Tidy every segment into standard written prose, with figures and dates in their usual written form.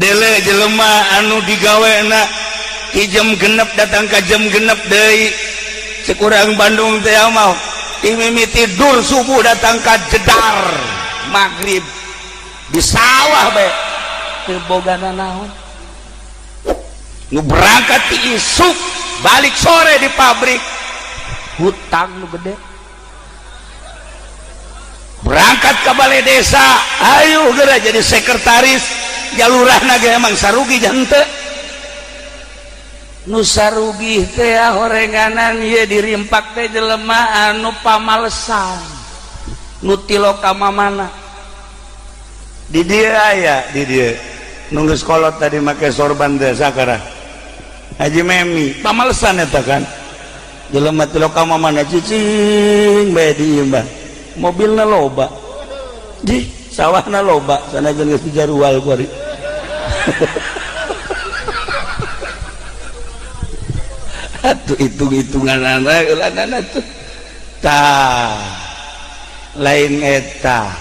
dele jelema anu digawena jam genep datang ke jam genep deui sekurang Bandung teh mau timimi tidur subuh datang ke jedar maghrib di sawah bae teu bogana naon nu berangkat ti isuk balik sore di pabrik hutang nu gede berangkat ke balai desa ayo geura jadi sekretaris jalurahna ge emang sarugi jante nu sarugi teh horenganan ieu dirimpak teh jelema anu pamalesan nu tiloka mamana di dieu aya di dieu nu geus kolot tadi make sorban teh sakara Haji Memi pamalesan eta kan jelema tiloka mamana cicing bae di ieu mah mobilna loba di sawahna loba sanajan geus dijarual kuari atuh hitung-hitunganana ulanana tuh tah lain eta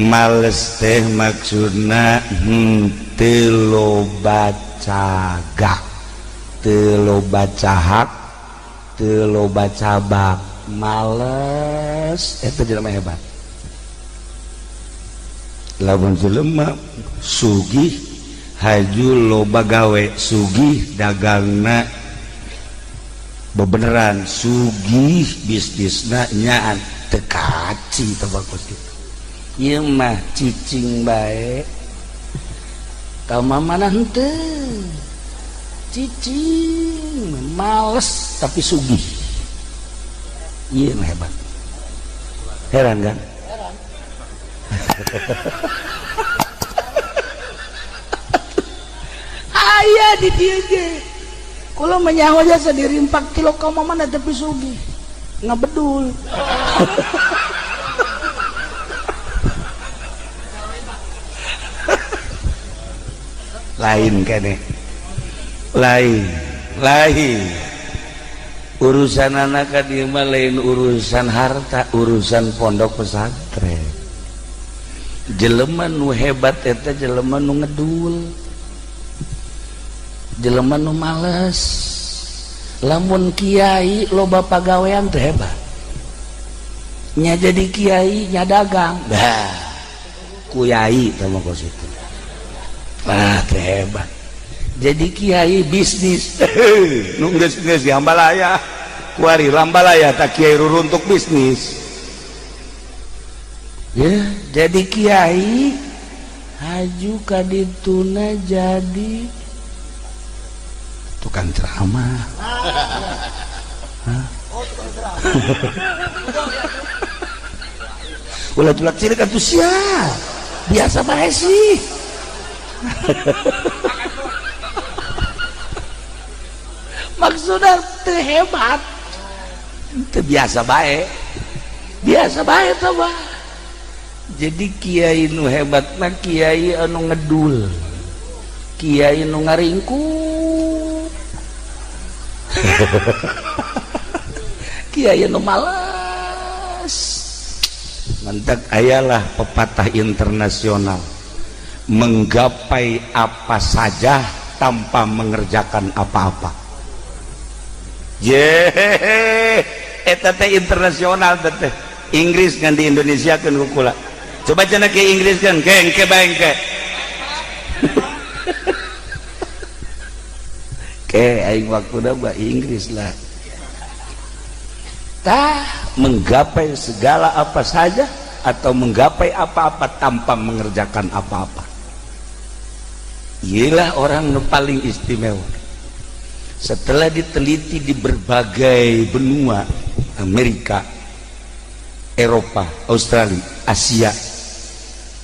males teh maksudna teu loba cagak teu loba cahak teu loba cabak males eta jelema hebat lamun jelema sugih haju loba gawe sugih dagangna bebeneran sugih bisnisna nyaan teu kaci teh bagus kitu ieu mah cicing bae ka mamana henteu cicing males tapi sugih ieu mah hebat heran kan heran aya di dieu ge kula menyaho jasa dirimpak kilo ka mamana tapi sugih ngabedul lain kene lain urusan anak dieu mah lain urusan harta urusan pondok pesantren jelema nu hebat eta jelema nu ngedul jelema nu males lamun kiai loba pagawean teh hebat nya jadi kiai nya dagang dah kuyai sama kos itu teh hebat jadi kiai bisnis nu geus di Hambalaya kuari Lambalaya tak kiai ruruntuk bisnis ya jadi kiai haju kadituna jadi tukang ceramah ulah cilik atuh sia biasa bae sih maksudnya teu hebat teu biasa bae teh bah jadi kiai nu hebat mah kiai anu ngedul kiai nu ngaringkuk kiai anu malas mentek ayalah pepatah internasional menggapai apa saja tanpa mengerjakan apa-apa eta teh internasional teh Inggris kan di Indonesia kan kukula coba cenah ke Inggris kan ke bangke ke aing waktunya bahasa Inggris lah tah menggapai segala apa saja atau menggapai apa-apa tanpa mengerjakan apa-apa ialah orang yang paling istimewa setelah diteliti di berbagai benua Amerika Eropa Australia Asia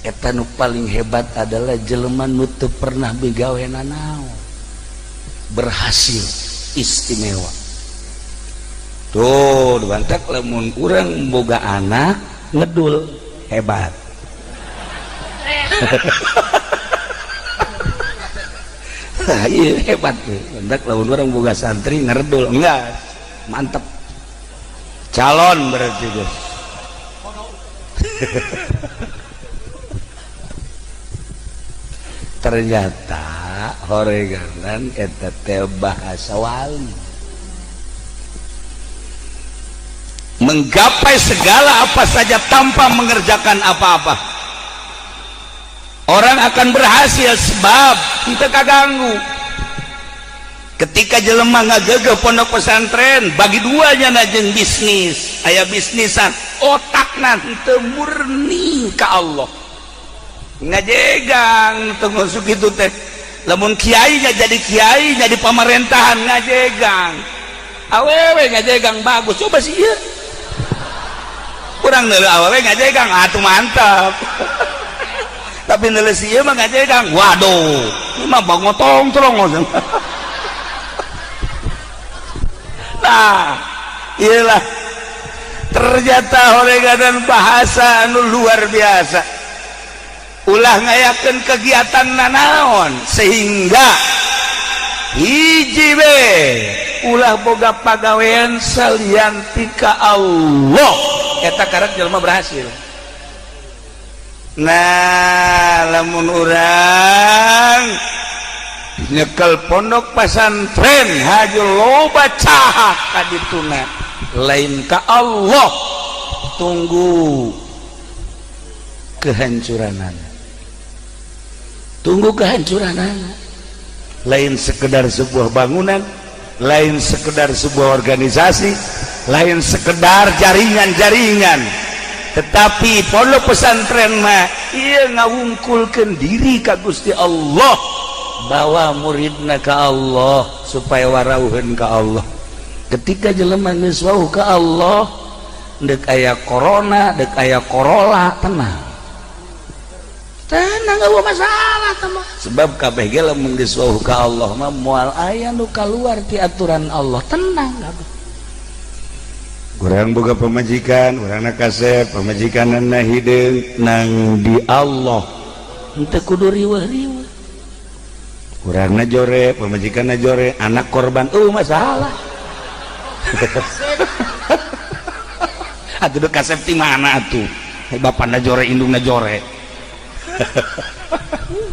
eta nu paling hebat adalah jelema nu teu pernah begaweana naon berhasil istimewa tuh dibantak lamun urang boga anak ngedul hebat iya hebat tuh bantak lamun urang boga santri ngerdul enggak mantep calon berarti guys ternyata horeganan eta teh bahasa wali, menggapai segala apa saja tanpa mengerjakan apa-apa. Orang akan berhasil sebab kita kaganggu. Ketika jelema ngagegeh pondok pesantren, bagi duanya najeng bisnis, aya bisnisan, otakna teu murni ka Allah. Ngajegang teu masuk kitu teh. Lamun kiainya jadi kiai, jadi pemerintahan ngajegang. Awewe ngajegang bagus, coba sih ieu. Kurang neuleuh awewe ngajegang, atuh mantap. Tapi neuleuh si ieu mah ngajegang, waduh, ieu mah bangotong terong. Nah, iyalah ternyata horeganan bahasa anu luar biasa. Ulah ngayakeun kegiatan nanaon sehingga hiji we ulah boga pagawean salianti ka Allah, eta karek jelema berhasil. Nah, lamun urang nyekel pondok pesantren haju loba cahak kadituna lain ka Allah, tunggu kehancuranana, tunggu kehancuranana. Lain sekedar sebuah bangunan, lain sekedar sebuah organisasi, lain sekedar jaringan-jaringan, tetapi pondok pesantren mah ieu ngawungkulkeun diri ka Gusti Allah, bawa muridna ka Allah supaya warauheun ka Allah. Ketika jelema geus wauh ka Allah, deuk aya corona, deuk aya korola, tenang eueuh masalah teh mah. Sebab kabeh ge lamun geus wauh ka Allah mah moal aya nu kaluar ti aturan Allah, tenang kabeh. Urang boga pamajikan, urangna kasep, pamajikanna hideung nang di Allah, henteu kudu riweuh-riweuh. Urangna jore, pamajikanna jore, anak korban masalah. Atuh kasep ti mana atuh? Bapana jore, indungna jore.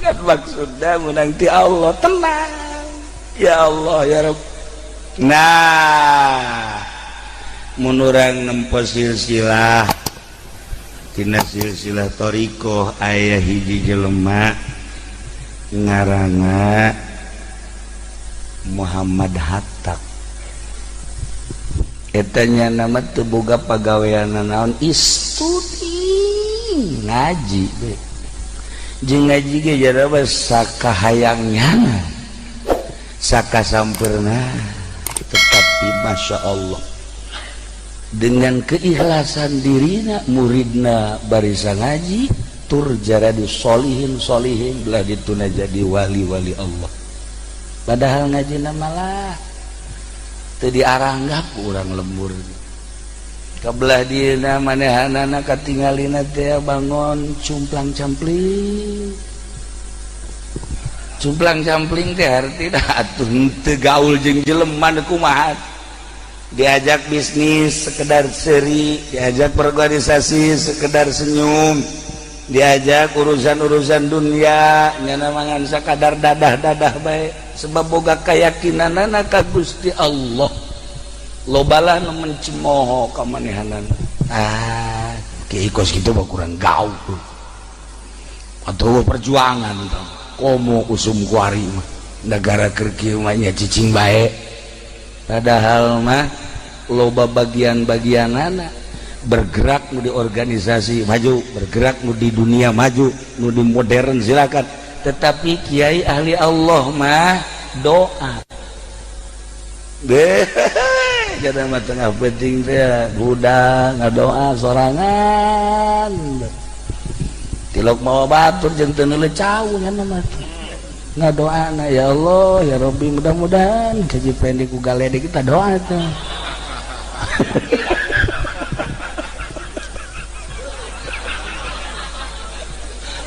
Kan maksudna menang ti Allah, tenang. Ya Allah ya Rabb. Nah, mun urang nempo silsilah tina silsilah thariqah aya hiji jelema ngaranna Muhammad Hattab. Etanya nama teu boga pagaweana naon, studi ngaji be. Jeung ngaji ge jaraba sakahayangnya, sakasampeurna, tetapi masya Allah dengan keikhlasan dirina muridna barisa ngaji tur jaradu solihin belah dituna jadi wali-wali Allah. Padahal ngajina malah teu diaranggap urang lembur. Kabelah dieuna manehanana katingalina teh bangun cumplang-campling. Cumplang-campling teh artina atuh teu gaul jeung jelema kumaha. Diajak bisnis sekedar seri, diajak berorganisasi sekedar senyum, diajak urusan-urusan dunia nyana mangan sakadar dadah-dadah bae. Sebab boga kayakinanana ka Gusti Allah, lobalah nu mencemooh ka manehanana. Kiai kos kitu mah kurang gaul atuh perjuangan komo usum kuari mah negara keur kieu mah nya cicing bae. Padahal mah loba bagian-bagianana, bergerak nu di organisasi maju, bergerak nu di dunia maju, nu di modern silakan. Tetapi kiai ahli Allah mah doa. Kada mah tengah penting teh budak ngadoa sorangan. Tilok mawa batur jeung teu neuleuh cau nya mah. Ngadoana ya Allah ya Rabbi, mudah-mudahan kaji pendek ku galede kita doa teh.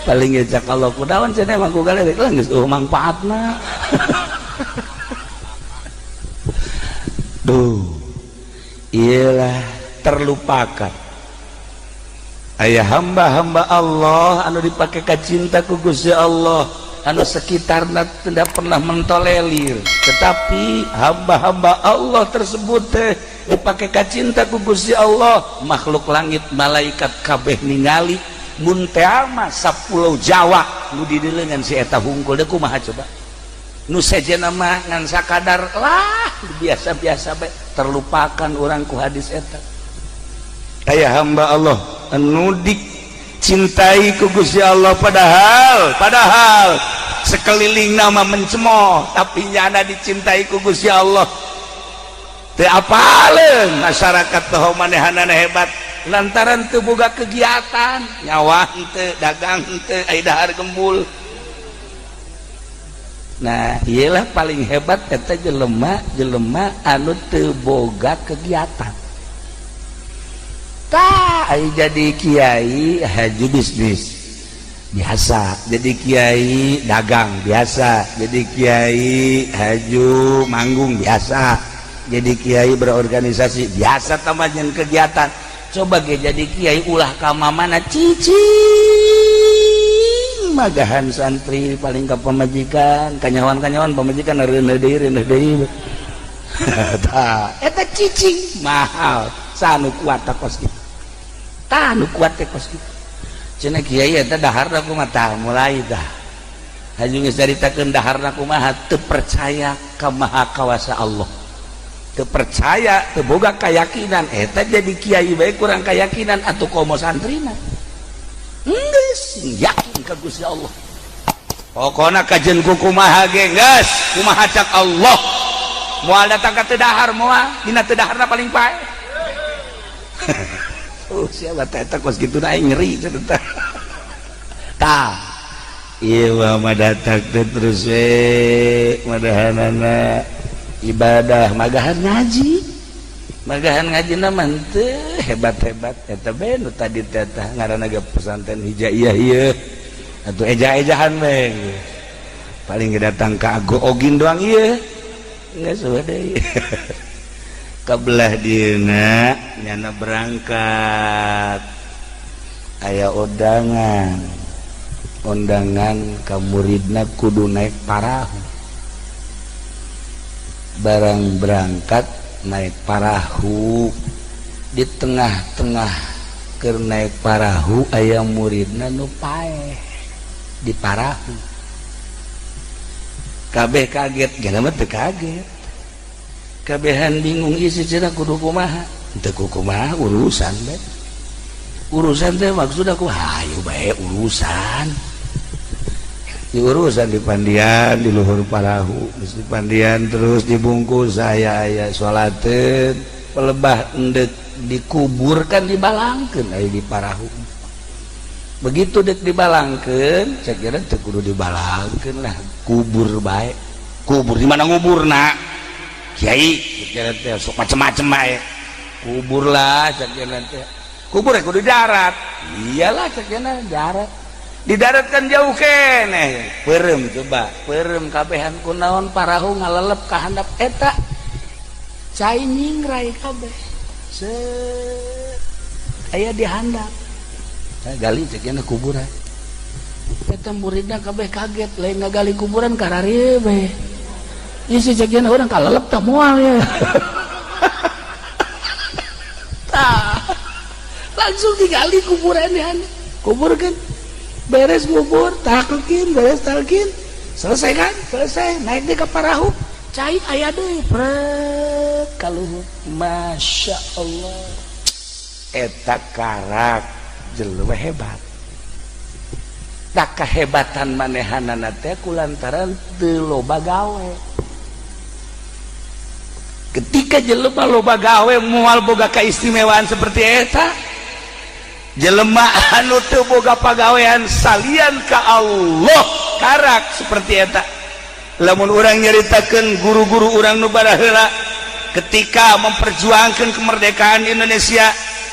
Paling ngejak Allah kudawan cenah mah ku galede geus manfaatna. Duh, iyalah terlupakan. Aya hamba-hamba Allah anu dipake ka cinta ku Gusti Allah, anu sekitarna tidak pernah mentolerir, tetapi hamba-hamba Allah tersebut dipakai kacinta ku Gusti Allah, makhluk langit malaikat kabeh ningali mun teh mah sapulau Jawa nu didelengan si eta hungkul, deuk kumaha coba nu sejena mah ngan sakadar lah biasa-biasa bae, terlupakan orang ku hadis eta. Aya hamba Allah anu dicintai ku Gusti Allah, padahal sekeliling nama mencemooh, tapi nyana dicintai ku Gusti Allah. Teu apaleun masyarakat teh manehanana hebat lantaran teu boga kegiatan, nyawa henteu, dagang henteu, aya dahar gembul. Nah, iyalah paling hebat eta jelema anu teu boga kegiatan. Tah jadi kiai haji bisnis biasa, jadi kiai dagang biasa, jadi kiai haju manggung biasa, jadi kiai berorganisasi biasa, tambahan kegiatan. Coba ge jadi kiai ulah ka mamana cicing magahan santri paling ka pamajikan, kanyawan pamajikan reuneuh deui tah eta cicing mahal sanu kuat kos kitu. Tah nu kuat teh kos kitu. Cenah kiai eta daharna kumaha tah mulai dah. Haju geus caritakeun daharna kumaha, teu percaya ka Maha Kawasa Allah. Teu percaya, teu boga kayakinan eta jadi kiai bae kurang kayakinan atuh komo santrina. Geus yakin ka Gusti Allah. Pokona kajen ku kumaha ge geus kumaha cak Allah. Moal datang ka teu dahar moal dina teu daharna paling pae. Siapa teh kos gitu aing ngeri cenah tah ieu mah datang teh terus we madahanana ibadah magahan ngaji mah teu hebat-hebat eta bae nu tadi teh ngaranna ge pesantren hijaiyah ieu atuh eja-ejahan we paling datang ka Ago Ogin doang ieu geus we deui kabelah dieuna nyana berangkat aya undangan ka muridna kudu naik parahu, barang berangkat naik parahu di tengah-tengah keur naik parahu aya muridna nu paeh di parahu, kabeh kaget gana mah teu kaget, kabehan bingung isi cenah kudu kumaha, teu kumaha urusan bae. Urusan teh maksud aku hayu bae urusan. Di urusan di pandian di luhur parahu, di pandian terus dibungkus aya salateun, pelebah endek dikuburkan dibalangkeun aya di parahu. Begitu dek dibalangkeun, saya kira teu kudu dibalangkeun lah, kubur bae. Kubur di mana nguburna? Kiai kira teh sok macem-macem bae. Kubur lah sakjana teh. Kubur kudu darat. Iyalah sakjana darat. Di darat kan jauh keneh. Peureum coba, peureum kabehan kunaon parahu ngalelep ka handap eta. Cai nyingrai kabeh. Aya di handap. Gali sakjana kuburan. Eta muridna kabeh kaget, lain ngagali kuburan kararieu bae. Isi jagian orang kalelep tak mual ya. Langsung digali kuburan ya, kuburkan, beres kubur, talkin, beres talkin, selesai kan, selesai naik di ke parahu, cai aya deui pret kaluhur, masya Allah, eta karak jelema hebat. Tak kehebatan manehanana teh kulantaran teu loba gawe. Ketika jelema loba gawe moal boga kaistimewaan seperti eta, jelema anu teu boga pagawean salian ka Allah karak seperti eta. Lamun urang nyaritakeun guru-guru urang nu baraheula ketika memperjuangkan kemerdekaan Indonesia,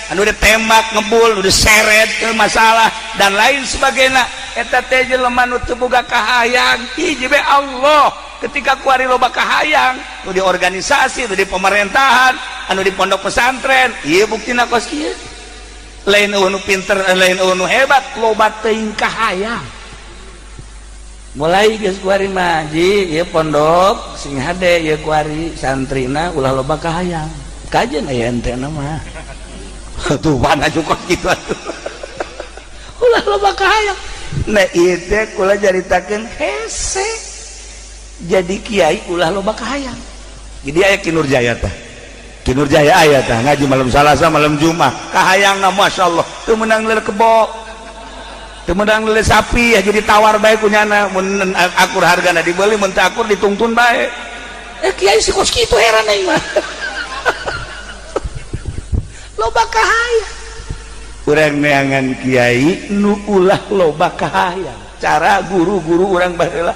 anu ditembak ngebul, udah seret teu masalah dan lain sebagainya, eta teh jelema nu teu boga kahayang hiji be Allah. Ketika kuari loba kahayang nu di organisasi, nu di pemerintahan, anu di pondok pesantren, ieu buktina kos kieu. Lain nu pinter, lain nu hebat, loba teuing kahayang. mulai geus kuari mah ji ieu pondok sing hade ieu kuari santrina ulah loba kahayang kajen aya entena mah tuh mana cukup kitu atuh ulah loba kahayang nah ieu teh kula jaritakeun hese jadi kiai ulah loba kahayang jadi aya Ki Nurjaya teh Ki Nurjaya aya teh ngaji malam Salasa malam Jumat kahayangna masyaallah teu meunang leuleuk kebo teu meunang leuleuk sapi ya jadi tawar bae kunyana mun akur hargana dibeli mun teu akur ditungtun bae kiai si kos kitu heran aing mah loba kahayang urang neangan kiai nu ulah loba kahayang cara guru-guru urang baheula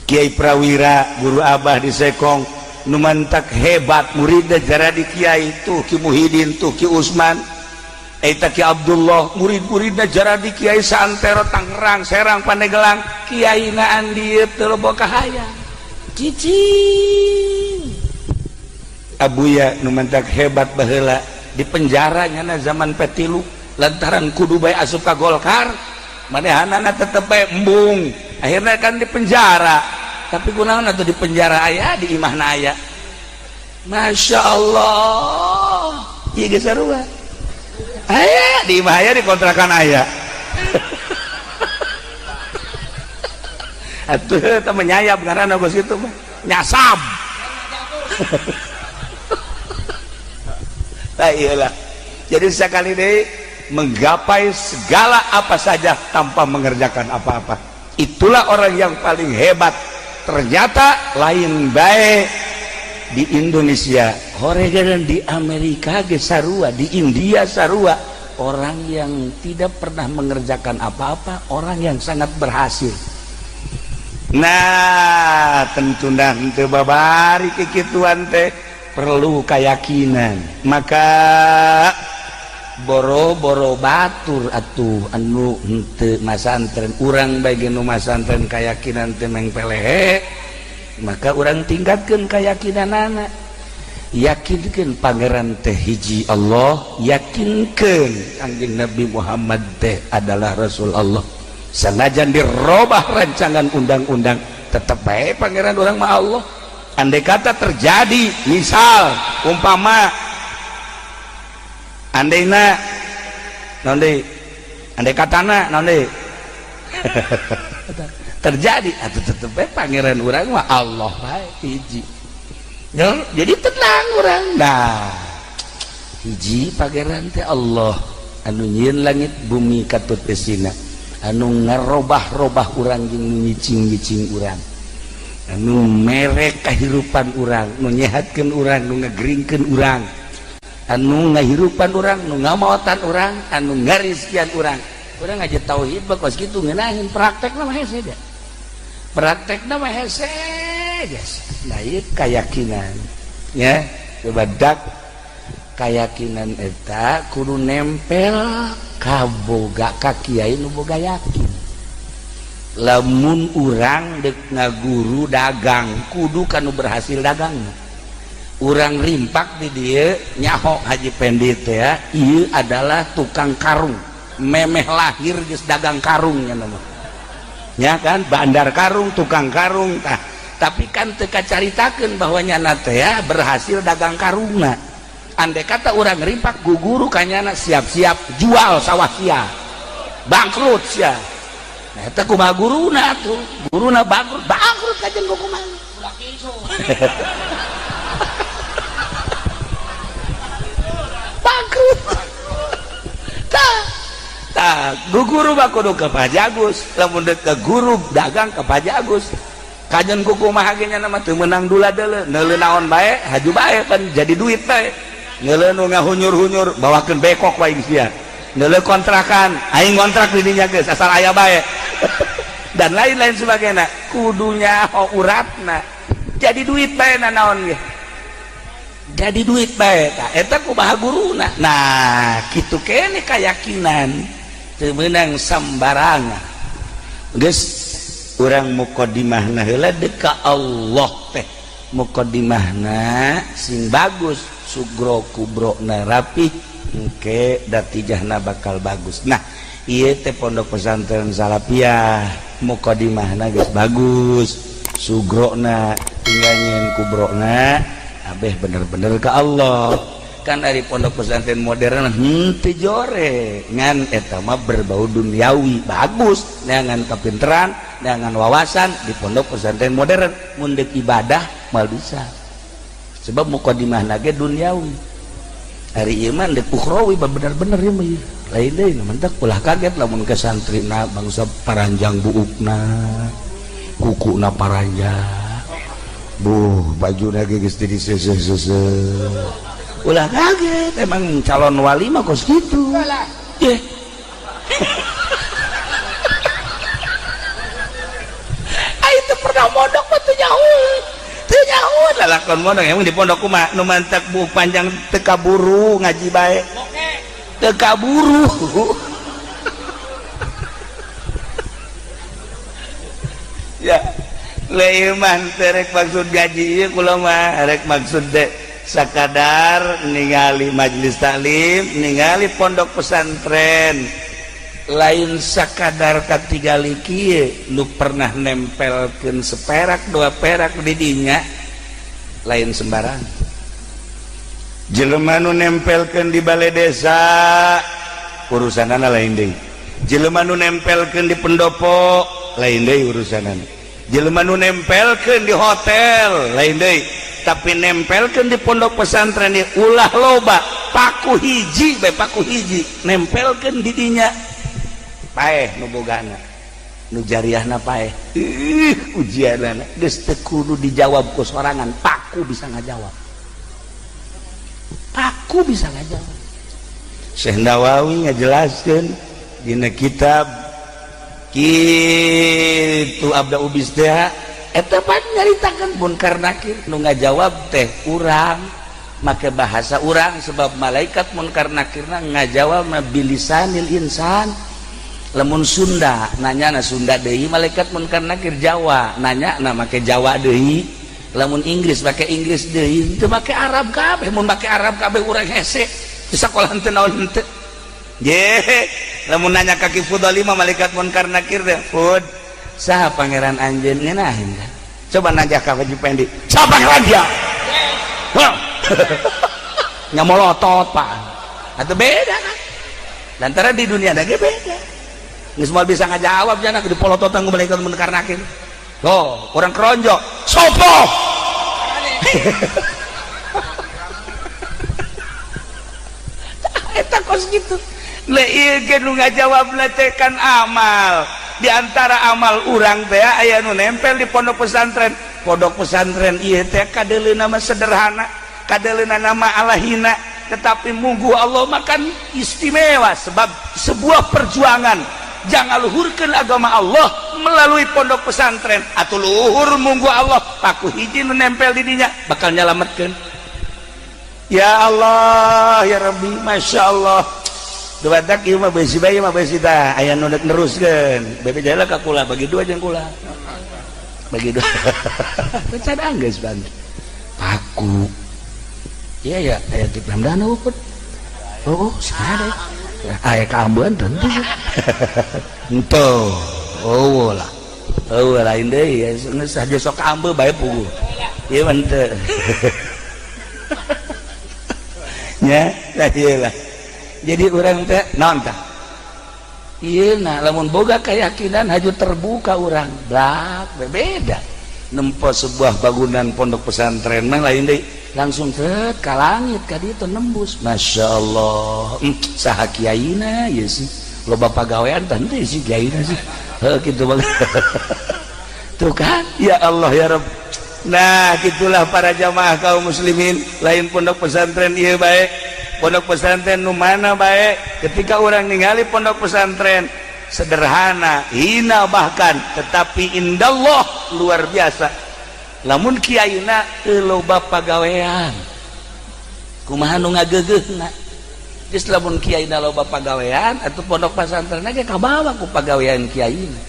Kiai Prawira guru Abah di Sekong nu mantak hebat muridna jara di kiai tuh Ki Muhyiddin tuh Ki Usman eta Ki Abdullah murid-muridna jara di kiai santero Tangerang Serang Pandeglang kiaina andieu teu loba kahayang cicing abuya nu mantak hebat baheula di penjara nyana zaman petilu lantaran kudu bae asup ka Golkar manehanana tetep bae embung akhirnya kan di penjara tapi kunaon atuh di penjara aya di imahna aya Masya Allah ieu geus sarua aya di imah aya di kontrakan aya atuh teh menyayap ngaranna geus kitu mah nyasab lah iyalah jadi sekali deui menggapai segala apa saja tanpa mengerjakan apa-apa itulah orang yang paling hebat ternyata lain baik di Indonesia horegan di Amerika ge sarua di India sarua orang yang tidak pernah mengerjakan apa-apa orang yang sangat berhasil nah tentunya teu babari kikituan teh perlu keyakinan maka boro-boro batur atuh anu henteu masantren urang bagi nu masantren keyakinan teh meng pelehe maka urang tingkatkeun keyakinanana yakinkeun pangeran teh hiji Allah yakinkeun Kangjeng Nabi Muhammad teh adalah Rasul Allah sanajan dirobah rancangan undang-undang tetep bae pangeran urang mah Allah andai kata terjadi misal umpama andaina naon deui andai katana naon deui terjadi atuh tetep bae pangeran urang mah Allah bae hiji jadi tenang urang nah hiji pangeran teh Allah anu nyieun langit bumi katut esina anu ngarobah-robah urang jeung nyicing-nyicing urang anu merek kahirupan urang nu nyehatkeun urang nu ngageringkeun urang anu ngahirupan orang, anu ngamaotan orang, anu ngarizkian orang orang aja tauhid bakos gitu ngeunaheun praktekna mah hese da praktekna mah hese nah ieu keyakinan ya coba dak keyakinan eta kudu nempel ka boga ka kiai nu boga yakin lamun urang dek ngaguru dagang kudu kanu berhasil dagangna urang rimpak di dia nyaho Haji Pendit ya ieu adalah tukang karung memeh lahir geus dagang karungnya nama nya kan bandar karung tukang karung tah tapi kan teu kacaritakeun bahwa nyana teh ya berhasil dagang karungna andai kata urang rimpak guguru kanyana siap-siap jual sawah sia bangkrut sia nah eta kumaha guruna tuh guruna bangkrut kajen kumaha ulah kisu bangkrut tah guguru mah kudu ka Pajagus lamun deuk ke guru dagang ka Pajagus kajen kumaha ge nya mah teu meunang dula deuleu neuleuh naon bae haju bae kan jadi duit bae neuleuh nu ngahunyur-hunyur bawakeun bekok wae sia neuleuh kontrakan aing kontrak di dinya geus asal aya bae dan lain-lain sebagainya kudunya uratna jadi duit bae naon ge jadi duit bae tah eta kumaha guruna nah kitu kene keyakinan teu meunang sambarangan geus urang muqaddimahna heula deuk ka Allah teh muqaddimahna sing bagus sugro kubrona rapih engke datijahna bakal bagus nah ieu teh pondok pesantren Salafiyah mukadimahna geus bagus, sugrona tinggal nyen kubrona abeh bener-bener ke Allah. Kan dari pondok pesantren modern teu jore ngan eta mah berbau duniawi bagus, neangan kapinteran, neangan wawasan di pondok pesantren modern mun deuk ibadah mal bisa. Sebab mukadimahna ge duniawi. Hari ieu mah deuk ukhrawi bener-bener ieu mah. Lain deui mentek ulah kaget lamun ke santrina bangsa paranjang buukna, kukuna paranjang. Bajuna ge geus di seuseut-seuseut. Ulah kaget, emang calon wali mah kos gitu. Yeah. Itu pernah mondok mah teu nyaho lah lakon mondok emang di pondok kumaha nu mantak bu panjang teu kaburu ngaji bae. Teu kaburu. Ya, lain mah rek maksud gaji ieu kula mah rek maksud teh sakadar ningali majelis taklim, ningali pondok pesantren, lain sakadar katigali kieu nu pernah nempelkeun seperak 2 perak di dinya, lain sembarang. Jelema nu nempelkeun di balai desa urusanana lain deui. Jelema nu nempelkeun di pendopo lain deui urusanana. Jelema nu nempelkeun di hotel lain deui. Tapi nempelkan di pondok pesantren ini ulah loba paku hiji nempelkan di dinya paeh nu bogana nu jariahna paeh ujianana geus teu kudu dijawab ku sorangan, paku bisa ngajawab. Syekh Nawawi ngajelaskeun dina kitab kitu Abda Ubis teh eta pan nyaritakeun Munkar Nakir nu ngajawab teh urang make bahasa urang, sebab malaikat Munkar Nakirna ngajawab bilisanil insan. Lamun Sunda nanya na Sunda deui, malaikat Munkar Nakir Jawa nanya na make Jawa deui. Lamun Inggris make Inggris deui, teu make Arab kabeh. Mun make Arab kabeh urang hese di sakola teu naon henteu. Ye, lamun nanya ka Kifudali mah malaikat Munkar Nakir teh, "Fud, saha pangeran anjeun ngeunaheun kan?" Coba nanya ka Haji Pendi, "Saha pangeran dia?" Nyamolotot Pak. Atuh beda kan? Lantaran di dunia ada ge beda. Geus moal bisa ngajawab cenah di polototan ku malaikat Munkar Nakir. Tuh, orang keronjo, "Sopo?" Eta kos gitu. Le ieu ge nu ngajawabna teh kan amal. Di antara amal urang teh aya nu nempel di pondok pesantren. Pondok pesantren ieu teh kadeleuna mah sederhana, kadeleuna nama alahina, tetapi munggu Allah makan istimewa sebab sebuah perjuangan jangan luhurkeun agama Allah melalui pondok pesantren. Atuh luhur munggu Allah paku hiji nu nempel di dinya bakal nyalametkeun. Ya Allah, ya Rabbi, Masya Allah. Duadak ieu mah beusi bae mah beusi tah aya nu neruskeun. Bebe jala ka kula bagi 2 jeung kula. Bagi 2. Cadang geus ban. Paku. Iya ya, aya di Pramdana upet. Oh, sada. Aya ka Ambeun tentu. Henteu. Oh lah. Oh lain deui geus saja sok ka Ambeun bae pugu. Ieu mah henteu. Nya, lah ieu lah. Jadi orang teh naon tah ieu na lamun boga keyakinan haju terbuka orang blak beda nempo sebuah bangunan pondok pesantren mah lain deui langsung tet ka langit ka ditu nembus. Masya Allah. Saha kiaina ieu sih loba pagawean tah teu si kiaina sih heuh kitu banget. Tuh kan ya Allah ya Rabb. Nah gitulah para jamaah kaum muslimin, lain pondok pesantren ieu bae pondok pesantren nu mana baik ketika orang ningali pondok pesantren sederhana hina bahkan tetapi indallah luar biasa. Lamun kiaina teu loba pagawean kumaha nu ngageugeuhna geus lamun kiaina loba pagawean atuh pondok pesantrenna ge kabawa ku pagawean kiaina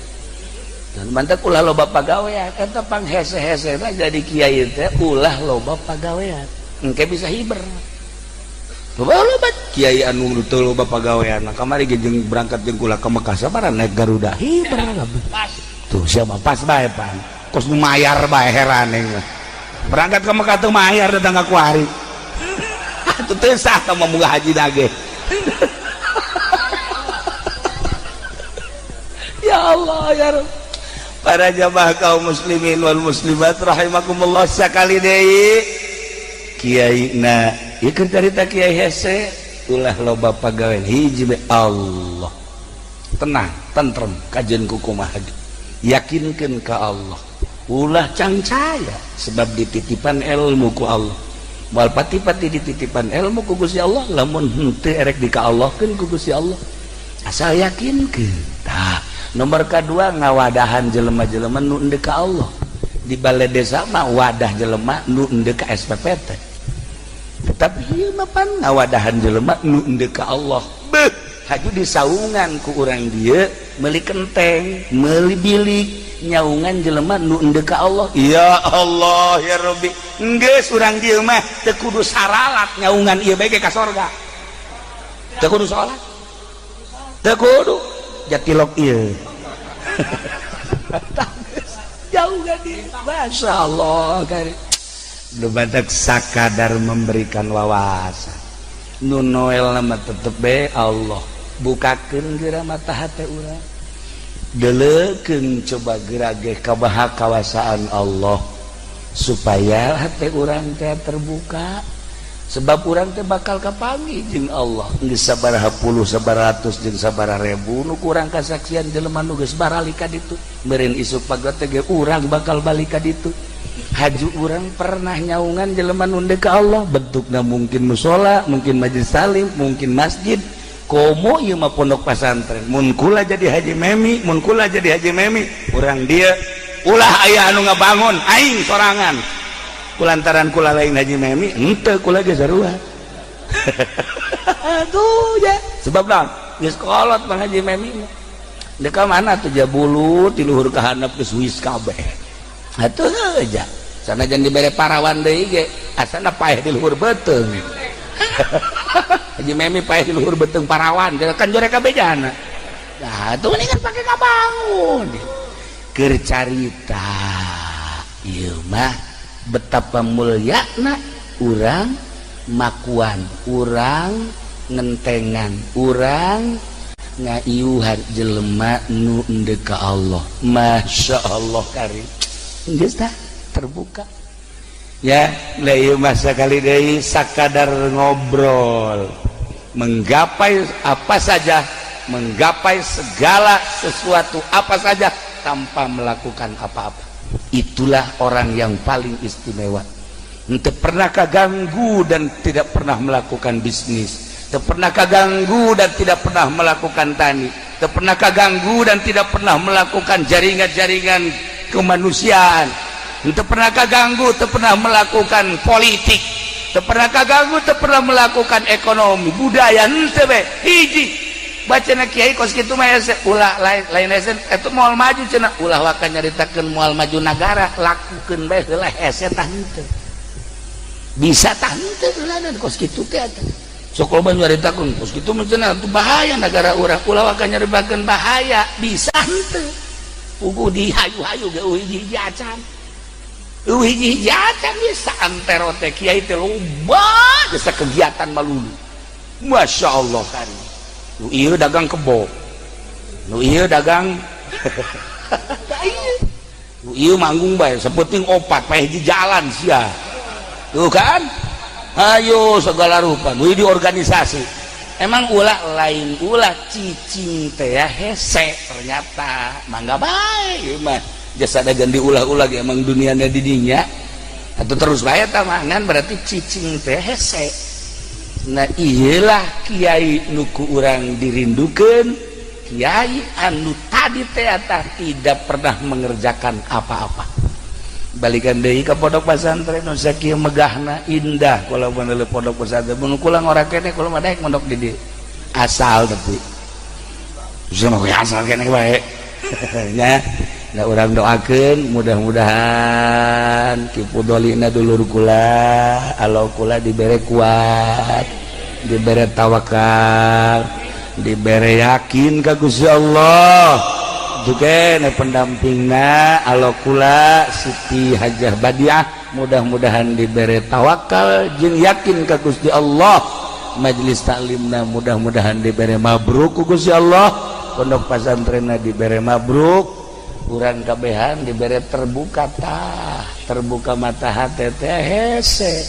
dan mantep ulah loba pagawean eta panghese-hesena jadi kiai teh ulah loba pagawean engke bisa hiber. Loba kiai anu teu loba pagawean kamari ge jeung berangkat jeung kula ka Mekah sabaran naik Garuda hiber kabeh. tuh siapa pas bae pan kos nu mayar bae heraneng berangkat ke Mekah tuh mayar datang ke kuari atuh teu sah ka membuka haji nage ya Allah ya Rabb. Para jamaah kaum muslimin wal muslimat rahimakumullah sakali deui kiaina ieu keur carita kiai hese ulah loba pagawean hiji be Allah tenang tentrem kajian kumaha yakinkeun ka Allah ulah cangcaya sebab dititipan ilmu ku Allah moal pati-pati dititipan ilmu ku Gusti Allah lamun henteu erek dikaallahkeun ku Gusti Allah asal yakinkeun. Tah nomor kedua ngawadahan jelema-jelema nu endeu ka Allah di balai desa mah wadah jelema nu endeu ka SPPT tetapi ieu mah pan ngawadahan jelema nu endeu ka Allah beuh haju disaungan ku urang dieu meuli kenteng meuli bilik nyaungan jelema nu endeu ka Allah ya Allah ya Rabbi enggeus urang dieu mah teu kudu saralat nyaungan ieu bae ka sorga teu kudu salat teu kudu jatilok ieu jauh gadi Masya Allah kari lu badak sakadar memberikan wawasan nu noel nama tetep be Allah bukakeun geura mata hate urang deleukeun coba geura ge kabaha kawasaan Allah supaya hate urang teh terbuka sebab urang teh bakal kapanggih jeung Allah geus sabaraha puluh sabaratus jeung sabaraha ribu nu kurang kasaksian jelema nu geus barali ka ditu meureun isuk pagot teh ge urang bakal balik ka ditu haju urang pernah nyaungan jelema nu endeu ka Allah bentukna mungkin mushola mungkin majelis salim mungkin masjid komo ieu mah pondok pesantren mun kula jadi haji memi mun kula jadi haji memi urang dia ulah aya anu ngabangun aing sorangan kulantaran kula lain haji memi henteu kula ge sarua aduh ya sebab naon geus kolot mah haji memi deuk ka mana tuh Jabulu ti luhur ka handap geus wis kabeh atuh aja sanajan dibere parawan deui ge asana paeh di luhur beuteung haji memi paeh di luhur beuteung parawan kan jorek kabejana nah atuh mendingan pake kabangun keur carita ieu mah betapa mulyana urang makuan urang ngentengan urang ngaiuhan jelema nu endeu ka Allah Masya Allah karim geus tah terbuka ya ieu mah sakali deui sakadar ngobrol menggapai apa saja menggapai segala sesuatu apa saja tanpa melakukan apa-apa itulah orang yang paling istimewa ente pernah kaganggu dan tidak pernah melakukan bisnis ente pernah kaganggu dan tidak pernah melakukan tani ente pernah kaganggu dan tidak pernah melakukan jaringan-jaringan kemanusiaan ente pernah kaganggu ente pernah melakukan politik ente pernah kaganggu ente pernah melakukan ekonomi budaya ente be hiji bacana kiai kos kitu mah ulah lain hese eta moal maju cenah ulah waka nyaritakeun moal maju nagara lakukeun bae heula hese tah henteu bisa tah henteu heulanan kos kitu teh eta sok loba nyaritakeun kos kitu mah cenah itu bahaya negara urang ulah waka nyaritakeun bahaya bisa henteu pugu dihayu-hayu ge hiji acan hiji acan bisa antero teh kiai teh loba geus kegiatan malulu Masya Allah kan nu ieu dagang kebo nu ieu dagang nu ieu manggung bae sapenting opat paeh di jalan sia tuh kan ayo segala rupa nu di organisasi emang ulah lain ulah cicing teh ya hese ternyata mangga bae mah jasa dagang diulah-ulah emang duniana di dinya atau terus bae tah mangan berarti cicing teh hese. Nah iyalah kiai nuku urang dirindukeun kiai anu tadi teh tidak pernah mengerjakan apa-apa balikan deui ka pondok pesantren nu sakieu megahna indah kula meuneu pondok pesantren mun kula ngora kene kula mah daek mondok di dieu asal tapi sama we asal kene bae nya da urang doakeun mudah-mudahan kipudolina dulur kula alo kula dibere kuat dibere tawakal dibere yakin ka Gusti Allah juga pendampingna alokula Siti Hajah Badiah mudah-mudahan diberi tawakal jeung yakin ka Gusti Allah majelis taklimna mudah-mudahan diberi mabruk ku Gusti Allah pondok pesantrenna diberi mabruk urang kabehan diberi terbuka mata hati teh hese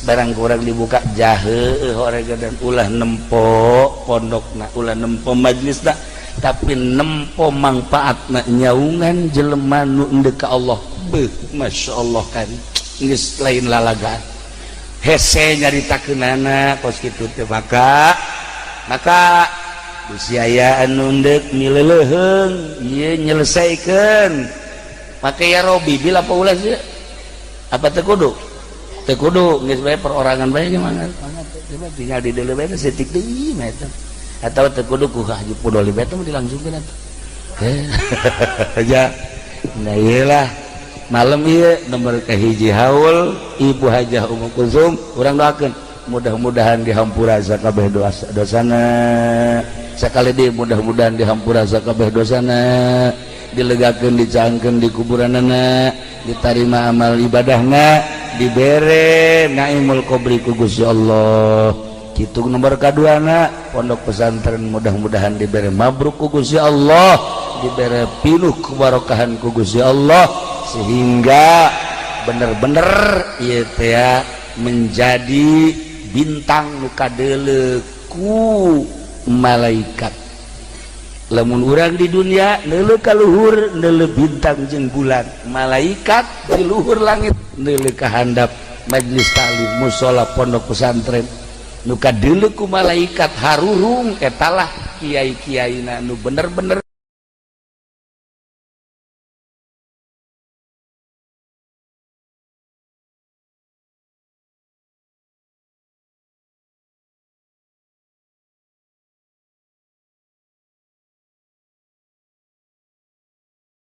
barang kurang dibuka jahe horega dan ulah nempo pondokna ulah nempo majelisna tapi nempo manfaatna nyaungan jelema nu endeu ka Allah beuh masyaallah kan geus lain lalagaan hese nyaritakeunana kos kitu teh maka usia anu endek mileuleung ieu nyelesaikeun make ya Robi bila paulas ya apa teu kudu geus bae perorangan bae gimana coba tinggal di deuleu bae setik deui mah eta atau teu kudu ku Haji Pudoli bae teh dilangsungkeun atuh aja nah ieulah malam ieu nomor kahiji haul Ibu Hajah Ummu Kulsum urang doakeun mudah-mudahan dihampura sakabeh dosana sakali deui mudah-mudahan dihampura sakabeh dosana dilegakeun dicaangkeun di kuburanana ditarima amal ibadahna dibere naimul qabri ku Gusti Allah kitu nomor kaduana pondok pesantren mudah-mudahan dibere mabruk ku Gusti Allah dibere pinuh kebarokahan ku Gusti Allah sehingga bener-bener ieu teh menjadi bintang nu kadeuleu ku malaikat lamun urang di dunia neuleuh ka luhur neuleuh bintang jeung bulan malaikat di luhur langit neuleuh ka handap majelis taklim mushola pondok pesantren nu kadeuleu ku malaikat harurung etalah kiai-kiaina nu bener-bener